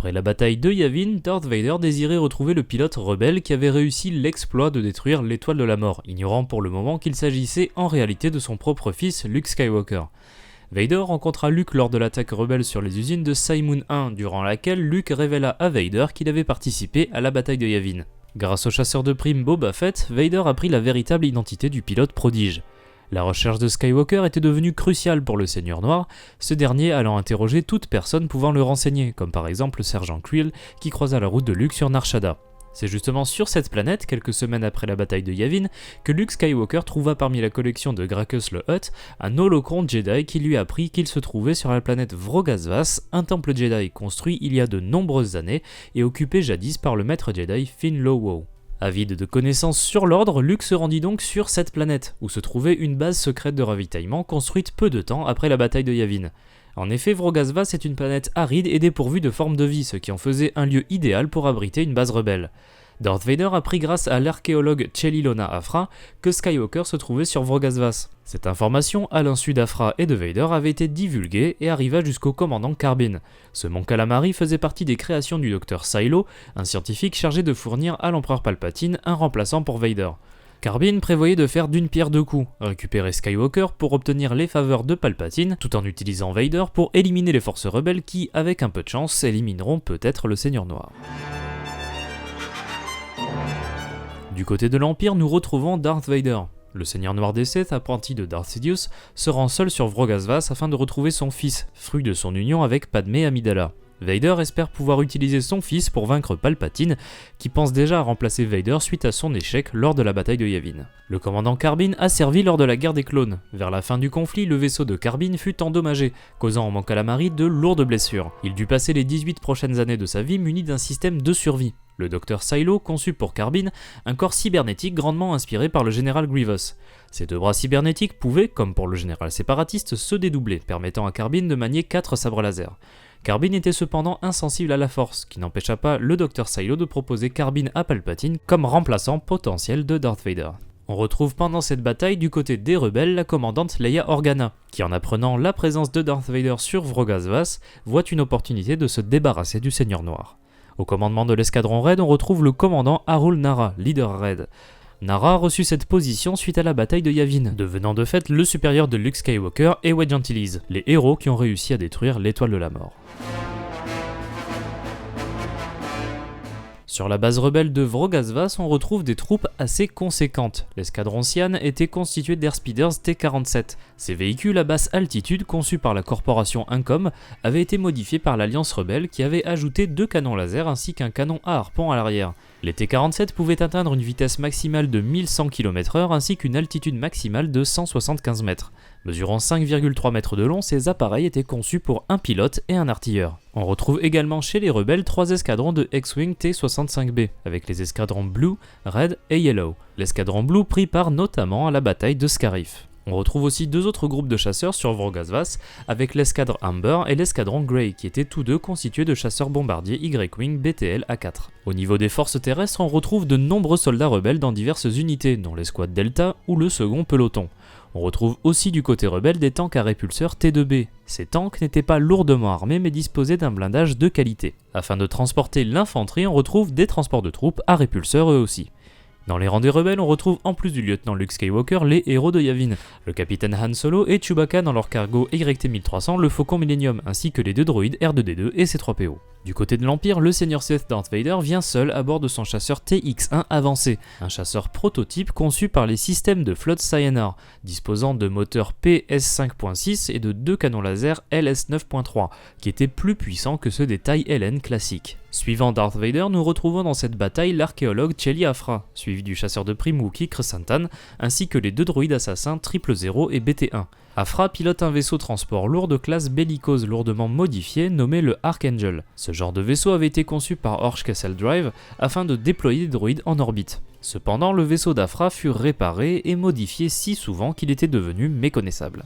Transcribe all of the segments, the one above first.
Après la bataille de Yavin, Darth Vader désirait retrouver le pilote rebelle qui avait réussi l'exploit de détruire l'étoile de la mort, ignorant pour le moment qu'il s'agissait en réalité de son propre fils Luke Skywalker. Vader rencontra Luke lors de l'attaque rebelle sur les usines de Cymoon 1, durant laquelle Luke révéla à Vader qu'il avait participé à la bataille de Yavin. Grâce au chasseur de primes Boba Fett, Vader apprit la véritable identité du pilote prodige. La recherche de Skywalker était devenue cruciale pour le Seigneur Noir, ce dernier allant interroger toute personne pouvant le renseigner, comme par exemple le sergent Creel qui croisa la route de Luke sur Nar Shaddaa. C'est justement sur cette planète, quelques semaines après la bataille de Yavin, que Luke Skywalker trouva parmi la collection de Gracchus le Hutt un holocron Jedi qui lui apprit qu'il se trouvait sur la planète Vrogasvas, un temple Jedi construit il y a de nombreuses années et occupé jadis par le maître Jedi Finn Lowo. Avide de connaissances sur l'ordre, Luke se rendit donc sur cette planète, où se trouvait une base secrète de ravitaillement construite peu de temps après la bataille de Yavin. En effet, Vrogasvas est une planète aride et dépourvue de forme de vie, ce qui en faisait un lieu idéal pour abriter une base rebelle. Darth Vader apprit grâce à l'archéologue Chelilona Afra que Skywalker se trouvait sur Vrogasvas. Cette information, à l'insu d'Afra et de Vader, avait été divulguée et arriva jusqu'au commandant Carbine. Ce Mon Calamari faisait partie des créations du docteur Silo, un scientifique chargé de fournir à l'empereur Palpatine un remplaçant pour Vader. Carbine prévoyait de faire d'une pierre deux coups, récupérer Skywalker pour obtenir les faveurs de Palpatine, tout en utilisant Vader pour éliminer les forces rebelles qui, avec un peu de chance, élimineront peut-être le Seigneur Noir. Du côté de l'Empire, nous retrouvons Darth Vader. Le Seigneur Noir des Sith, apprenti de Darth Sidious, se rend seul sur Vrogasvas afin de retrouver son fils, fruit de son union avec Padmé Amidala. Vader espère pouvoir utiliser son fils pour vaincre Palpatine, qui pense déjà à remplacer Vader suite à son échec lors de la bataille de Yavin. Le commandant Carbine a servi lors de la guerre des clones. Vers la fin du conflit, le vaisseau de Carbine fut endommagé, causant au Mon Calamari de lourdes blessures. Il dut passer les 18 prochaines années de sa vie muni d'un système de survie. Le docteur Silo conçut pour Carbine un corps cybernétique grandement inspiré par le général Grievous. Ses deux bras cybernétiques pouvaient, comme pour le général séparatiste, se dédoubler, permettant à Carbine de manier 4 sabres laser. Carbine était cependant insensible à la force, ce qui n'empêcha pas le docteur Silo de proposer Carbine à Palpatine comme remplaçant potentiel de Darth Vader. On retrouve pendant cette bataille du côté des rebelles la commandante Leia Organa, qui en apprenant la présence de Darth Vader sur Vrogasvas, voit une opportunité de se débarrasser du Seigneur Noir. Au commandement de l'escadron Raid, on retrouve le commandant Harul Nara, leader Raid. Nara reçut cette position suite à la bataille de Yavin, devenant de fait le supérieur de Luke Skywalker et Wedge Antilles, les héros qui ont réussi à détruire l'étoile de la mort. Sur la base rebelle de Vrogasvas, on retrouve des troupes assez conséquentes. L'escadron Cyan était constitué d'Airspeeders T-47. Ces véhicules à basse altitude, conçus par la corporation Incom, avaient été modifiés par l'Alliance rebelle qui avait ajouté 2 canons laser ainsi qu'un canon à harpon à l'arrière. Les T-47 pouvaient atteindre une vitesse maximale de 1100 km/h ainsi qu'une altitude maximale de 175 mètres. Mesurant 5,3 mètres de long, ces appareils étaient conçus pour un pilote et un artilleur. On retrouve également chez les rebelles 3 escadrons de X-Wing T-65B, avec les escadrons Blue, Red et Yellow. L'escadron Blue prit part notamment à la bataille de Scarif. On retrouve aussi 2 autres groupes de chasseurs sur Vrogasvas, avec l'escadre Amber et l'escadron Grey, qui étaient tous deux constitués de chasseurs bombardiers Y-Wing BTL A4. Au niveau des forces terrestres, on retrouve de nombreux soldats rebelles dans diverses unités, dont l'escouade Delta ou le second peloton. On retrouve aussi du côté rebelle des tanks à répulseurs T2B. Ces tanks n'étaient pas lourdement armés mais disposaient d'un blindage de qualité. Afin de transporter l'infanterie, on retrouve des transports de troupes à répulseurs eux aussi. Dans les rangs des rebelles, on retrouve en plus du lieutenant Luke Skywalker les héros de Yavin, le capitaine Han Solo et Chewbacca dans leur cargo YT-1300, le Faucon Millennium, ainsi que les 2 droïdes R2D2 et C3PO. Du côté de l'Empire, le Seigneur Sith Darth Vader vient seul à bord de son chasseur TX-1 avancé, un chasseur prototype conçu par les systèmes de flotte Cyanar, disposant de moteurs PS5.6 et de 2 canons laser LS9.3, qui étaient plus puissants que ceux des TIE LN classiques. Suivant Darth Vader, nous retrouvons dans cette bataille l'archéologue Cheli Afra, suivi du chasseur de primes Wookiee Chrysantan, ainsi que les 2 droïdes assassins 000 et BT-1. Afra pilote un vaisseau transport lourd de classe bellicose lourdement modifié nommé le Archangel. Ce genre de vaisseau avait été conçu par Orch Castle Drive afin de déployer des droïdes en orbite. Cependant, le vaisseau d'Afra fut réparé et modifié si souvent qu'il était devenu méconnaissable.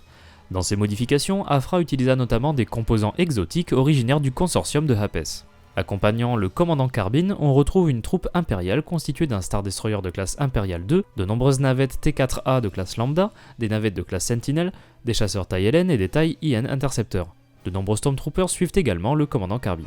Dans ces modifications, Afra utilisa notamment des composants exotiques originaires du consortium de Hapes. Accompagnant le commandant Carbine, on retrouve une troupe impériale constituée d'un Star Destroyer de classe Impériale 2, de nombreuses navettes T4A de classe Lambda, des navettes de classe Sentinel, des chasseurs TIE LN et des TIE IN Interceptor. De nombreux Stormtroopers suivent également le commandant Carbine.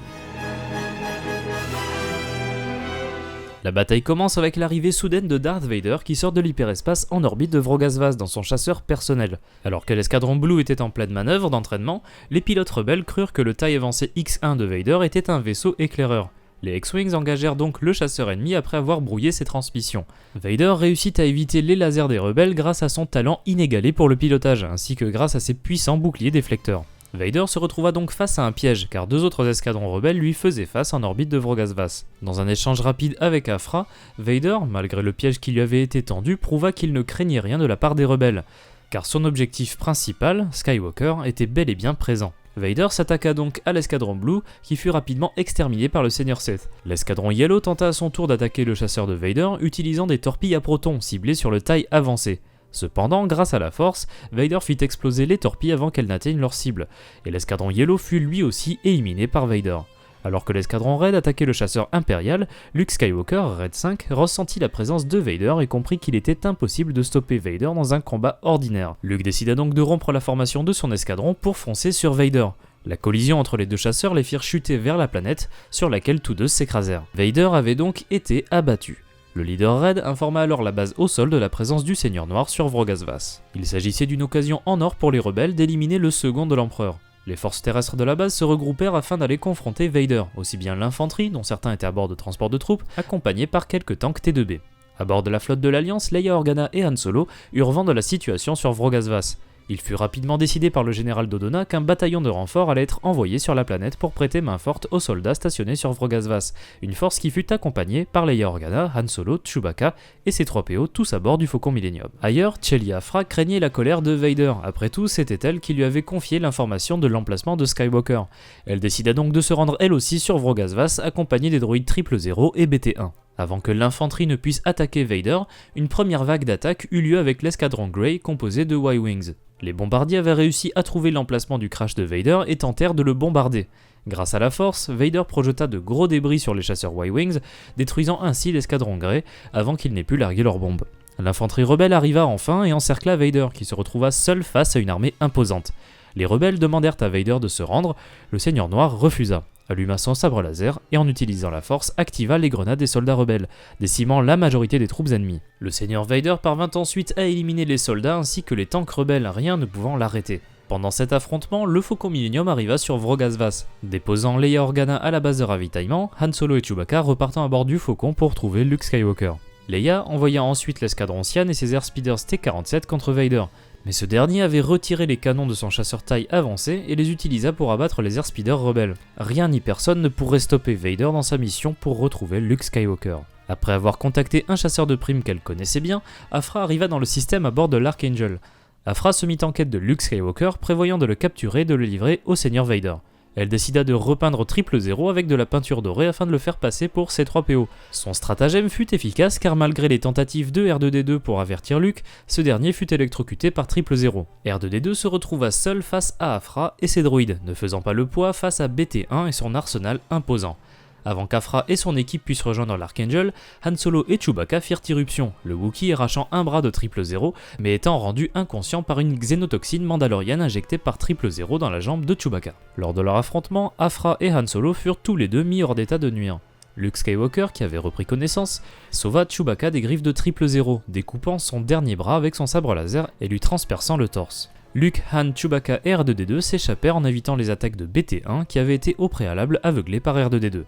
La bataille commence avec l'arrivée soudaine de Darth Vader qui sort de l'hyperespace en orbite de Vrogazvas dans son chasseur personnel. Alors que l'escadron Blue était en pleine manœuvre d'entraînement, les pilotes rebelles crurent que le taille avancé X1 de Vader était un vaisseau éclaireur. Les X-Wings engagèrent donc le chasseur ennemi après avoir brouillé ses transmissions. Vader réussit à éviter les lasers des rebelles grâce à son talent inégalé pour le pilotage, ainsi que grâce à ses puissants boucliers déflecteurs. Vader se retrouva donc face à un piège, car 2 autres escadrons rebelles lui faisaient face en orbite de Vrogazvas. Dans un échange rapide avec Aphra, Vader, malgré le piège qui lui avait été tendu, prouva qu'il ne craignait rien de la part des rebelles, car son objectif principal, Skywalker, était bel et bien présent. Vader s'attaqua donc à l'escadron Blue, qui fut rapidement exterminé par le Seigneur Sith. L'escadron Yellow tenta à son tour d'attaquer le chasseur de Vader, utilisant des torpilles à protons ciblées sur le taille avancé. Cependant, grâce à la force, Vader fit exploser les torpilles avant qu'elles n'atteignent leur cible, et l'escadron Yellow fut lui aussi éliminé par Vader. Alors que l'escadron Red attaquait le chasseur impérial, Luke Skywalker, Red 5, ressentit la présence de Vader et comprit qu'il était impossible de stopper Vader dans un combat ordinaire. Luke décida donc de rompre la formation de son escadron pour foncer sur Vader. La collision entre les deux chasseurs les firent chuter vers la planète, sur laquelle tous deux s'écrasèrent. Vader avait donc été abattu. Le leader Red informa alors la base au sol de la présence du Seigneur Noir sur Vrogazvas. Il s'agissait d'une occasion en or pour les rebelles d'éliminer le second de l'Empereur. Les forces terrestres de la base se regroupèrent afin d'aller confronter Vader, aussi bien l'infanterie, dont certains étaient à bord de transports de troupes, accompagnés par quelques tanks T2B. À bord de la flotte de l'Alliance, Leia Organa et Han Solo eurent vent de la situation sur Vrogazvas. Il fut rapidement décidé par le général Dodonna qu'un bataillon de renfort allait être envoyé sur la planète pour prêter main forte aux soldats stationnés sur Vrogazvas, une force qui fut accompagnée par Leia Organa, Han Solo, Chewbacca et ses 3 PO tous à bord du Faucon Millennium. Ailleurs, Chelia Aphra craignait la colère de Vader, après tout c'était elle qui lui avait confié l'information de l'emplacement de Skywalker. Elle décida donc de se rendre elle aussi sur Vrogazvas accompagnée des droïdes 000 et BT-1. Avant que l'infanterie ne puisse attaquer Vader, une première vague d'attaque eut lieu avec l'escadron Grey composé de Y-Wings. Les bombardiers avaient réussi à trouver l'emplacement du crash de Vader et tentèrent de le bombarder. Grâce à la force, Vader projeta de gros débris sur les chasseurs Y-Wings, détruisant ainsi l'escadron Grey avant qu'ils n'aient pu larguer leurs bombes. L'infanterie rebelle arriva enfin et encercla Vader, qui se retrouva seul face à une armée imposante. Les rebelles demandèrent à Vader de se rendre, le Seigneur Noir refusa, alluma son sabre laser et en utilisant la force activa les grenades des soldats rebelles, décimant la majorité des troupes ennemies. Le Seigneur Vader parvint ensuite à éliminer les soldats ainsi que les tanks rebelles, rien ne pouvant l'arrêter. Pendant cet affrontement, le Faucon Millennium arriva sur Vrogazvas, déposant Leia Organa à la base de ravitaillement, Han Solo et Chewbacca repartant à bord du Faucon pour trouver Luke Skywalker. Leia envoya ensuite l'escadron Cyan et ses airspeeders T-47 contre Vader, mais ce dernier avait retiré les canons de son chasseur taille avancé et les utilisa pour abattre les airspeeders rebelles. Rien ni personne ne pourrait stopper Vader dans sa mission pour retrouver Luke Skywalker. Après avoir contacté un chasseur de primes qu'elle connaissait bien, Aphra arriva dans le système à bord de l'Archangel. Aphra se mit en quête de Luke Skywalker, prévoyant de le capturer et de le livrer au Seigneur Vader. Elle décida de repeindre 000 avec de la peinture dorée afin de le faire passer pour C3PO. Son stratagème fut efficace car malgré les tentatives de R2D2 pour avertir Luke, ce dernier fut électrocuté par 000. R2D2 se retrouva seul face à Aphra et ses droïdes, ne faisant pas le poids face à BT-1 et son arsenal imposant. Avant qu'Aphra et son équipe puissent rejoindre l'Archangel, Han Solo et Chewbacca firent irruption, le Wookiee arrachant un bras de 000 mais étant rendu inconscient par une xénotoxine mandalorienne injectée par 000 dans la jambe de Chewbacca. Lors de leur affrontement, Aphra et Han Solo furent tous les deux mis hors d'état de nuire. Luke Skywalker, qui avait repris connaissance, sauva Chewbacca des griffes de 000, découpant son dernier bras avec son sabre laser et lui transperçant le torse. Luke, Han, Chewbacca et R2D2 s'échappèrent en évitant les attaques de BT-1 qui avaient été au préalable aveuglés par R2D2.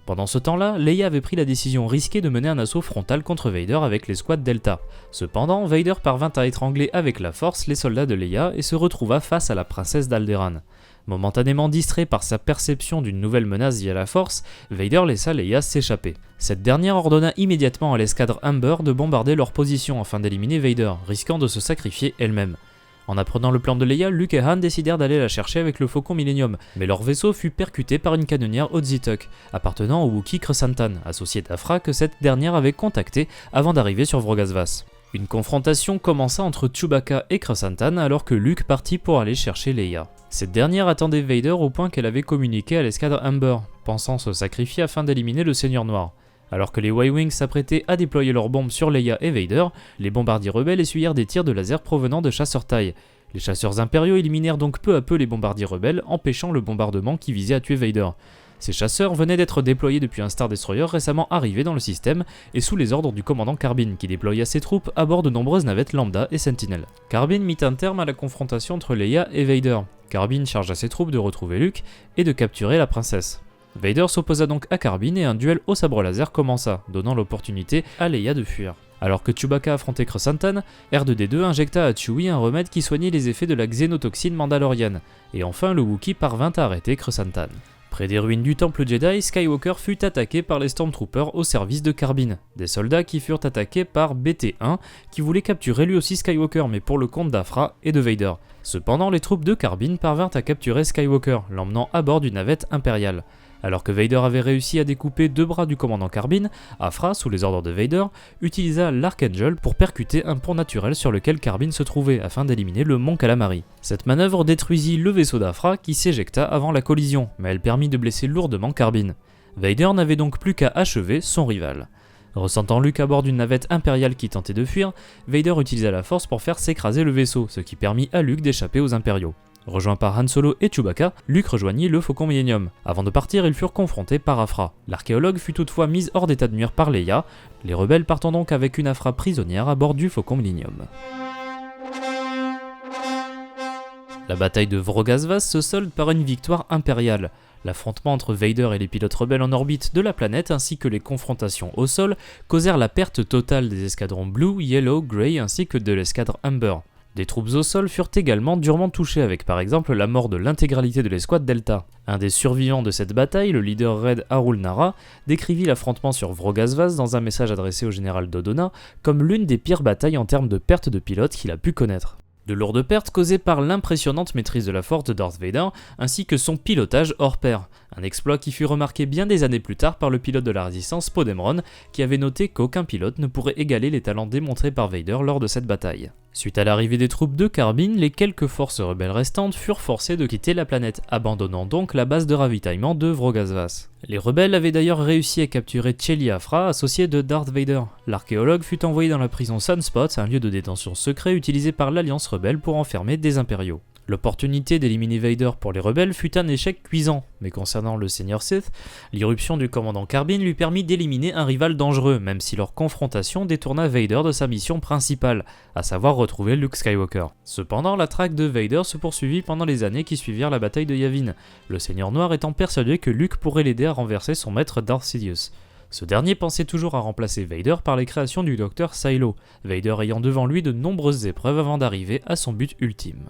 Pendant ce temps-là, Leia avait pris la décision risquée de mener un assaut frontal contre Vader avec l'escouade Delta. Cependant, Vader parvint à étrangler avec la force les soldats de Leia et se retrouva face à la princesse d'Alderaan. Momentanément distrait par sa perception d'une nouvelle menace via la force, Vader laissa Leia s'échapper. Cette dernière ordonna immédiatement à l'escadre Amber de bombarder leur position afin d'éliminer Vader, risquant de se sacrifier elle-même. En apprenant le plan de Leia, Luke et Han décidèrent d'aller la chercher avec le Faucon Millennium, mais leur vaisseau fut percuté par une canonnière Odzitok, appartenant au Wookiee Kresantan, associé d'Aphra que cette dernière avait contacté avant d'arriver sur Vrogazvas. Une confrontation commença entre Chewbacca et Kresantan alors que Luke partit pour aller chercher Leia. Cette dernière attendait Vader au point qu'elle avait communiqué à l'escadre Amber, pensant se sacrifier afin d'éliminer le Seigneur Noir. Alors que les Y-Wings s'apprêtaient à déployer leurs bombes sur Leia et Vader, les bombardiers rebelles essuyèrent des tirs de laser provenant de chasseurs taille. Les chasseurs impériaux éliminèrent donc peu à peu les bombardiers rebelles, empêchant le bombardement qui visait à tuer Vader. Ces chasseurs venaient d'être déployés depuis un Star Destroyer récemment arrivé dans le système et sous les ordres du commandant Carbine qui déploya ses troupes à bord de nombreuses navettes Lambda et Sentinel. Carbine mit un terme à la confrontation entre Leia et Vader. Carbine chargea ses troupes de retrouver Luke et de capturer la princesse. Vader s'opposa donc à Carbine et un duel au sabre laser commença, donnant l'opportunité à Leia de fuir. Alors que Chewbacca affrontait Krrsantan, R2-D2 injecta à Chewie un remède qui soignait les effets de la xénotoxine mandalorienne, et enfin le Wookiee parvint à arrêter Krrsantan. Près des ruines du temple Jedi, Skywalker fut attaqué par les Stormtroopers au service de Carbine, des soldats qui furent attaqués par BT-1 qui voulait capturer lui aussi Skywalker mais pour le compte d'Aphra et de Vader. Cependant les troupes de Carbine parvinrent à capturer Skywalker, l'emmenant à bord d'une navette impériale. Alors que Vader avait réussi à découper 2 bras du commandant Carbine, Aphra, sous les ordres de Vader, utilisa l'Archangel pour percuter un pont naturel sur lequel Carbine se trouvait afin d'éliminer le mont Calamari. Cette manœuvre détruisit le vaisseau d'Aphra qui s'éjecta avant la collision, mais elle permit de blesser lourdement Carbine. Vader n'avait donc plus qu'à achever son rival. Ressentant Luke à bord d'une navette impériale qui tentait de fuir, Vader utilisa la force pour faire s'écraser le vaisseau, ce qui permit à Luke d'échapper aux impériaux. Rejoint par Han Solo et Chewbacca, Luke rejoignit le Faucon Millennium. Avant de partir, ils furent confrontés par Aphra. L'archéologue fut toutefois mise hors d'état de nuire par Leia, les rebelles partant donc avec une Aphra prisonnière à bord du Faucon Millennium. La bataille de Vrogazvas se solde par une victoire impériale. L'affrontement entre Vader et les pilotes rebelles en orbite de la planète ainsi que les confrontations au sol causèrent la perte totale des escadrons Blue, Yellow, Grey ainsi que de l'escadre Amber. Des troupes au sol furent également durement touchées avec par exemple la mort de l'intégralité de l'escouade Delta. Un des survivants de cette bataille, le leader Red Arul Nara, décrivit l'affrontement sur Vrogazvas dans un message adressé au général Dodonna comme l'une des pires batailles en termes de perte de pilotes qu'il a pu connaître. De lourdes pertes causées par l'impressionnante maîtrise de la force de Darth Vader ainsi que son pilotage hors pair. Un exploit qui fut remarqué bien des années plus tard par le pilote de la résistance Poe Dameron qui avait noté qu'aucun pilote ne pourrait égaler les talents démontrés par Vader lors de cette bataille. Suite à l'arrivée des troupes de Carbine, les quelques forces rebelles restantes furent forcées de quitter la planète, abandonnant donc la base de ravitaillement de Vrogazvas. Les rebelles avaient d'ailleurs réussi à capturer Chelie Aphra, associée de Darth Vader. L'archéologue fut envoyé dans la prison Sunspot, un lieu de détention secret utilisé par l'Alliance rebelle pour enfermer des impériaux. L'opportunité d'éliminer Vader pour les rebelles fut un échec cuisant, mais concernant le Seigneur Sith, l'irruption du commandant Carbine lui permit d'éliminer un rival dangereux, même si leur confrontation détourna Vader de sa mission principale, à savoir retrouver Luke Skywalker. Cependant, la traque de Vader se poursuivit pendant les années qui suivirent la bataille de Yavin, le Seigneur Noir étant persuadé que Luke pourrait l'aider à renverser son maître Darth Sidious. Ce dernier pensait toujours à remplacer Vader par les créations du docteur Silo, Vader ayant devant lui de nombreuses épreuves avant d'arriver à son but ultime.